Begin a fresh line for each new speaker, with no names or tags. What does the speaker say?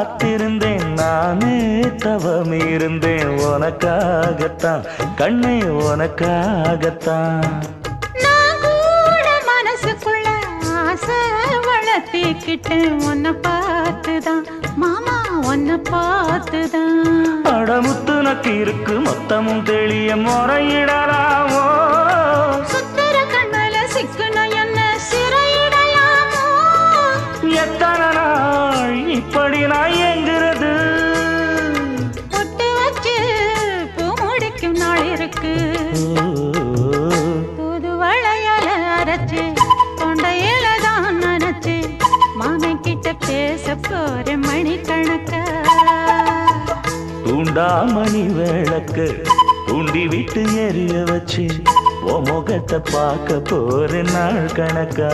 காத்திருந்தேன் நானே தவம் இருந்தேன் உனக்காகத்தான் கண்ணே உனக்காகத்தான்
நான் கூட மனசுக்குள்ள ஆசை வளர்த்திக்கிட்டேன் உன்னை பார்த்துதான் மாமா உன்னை பார்த்துதான்
அடமுத்து நக்கு இருக்கு மொத்தமும் தெளிய முறையிடலாமோ
சுத்தர கண்மல சிக்குன என்ன சிறையிடையாமோ
எத்தனை நாள் இப்படி நான் எங்கிறது
பொட்டு வச்சு பூ முடிக்கும் நாள் இருக்கு புது வளையல அரைச்சு தொண்டையில தான் நினைச்சு மாமன் கிட்ட பேச போற மணிக்கணக்கா
தூண்டாமணி விளக்கு தூண்டி விட்டு எரிய வச்சு உன் முகத்தை பார்க்க போற நாள் கணக்கா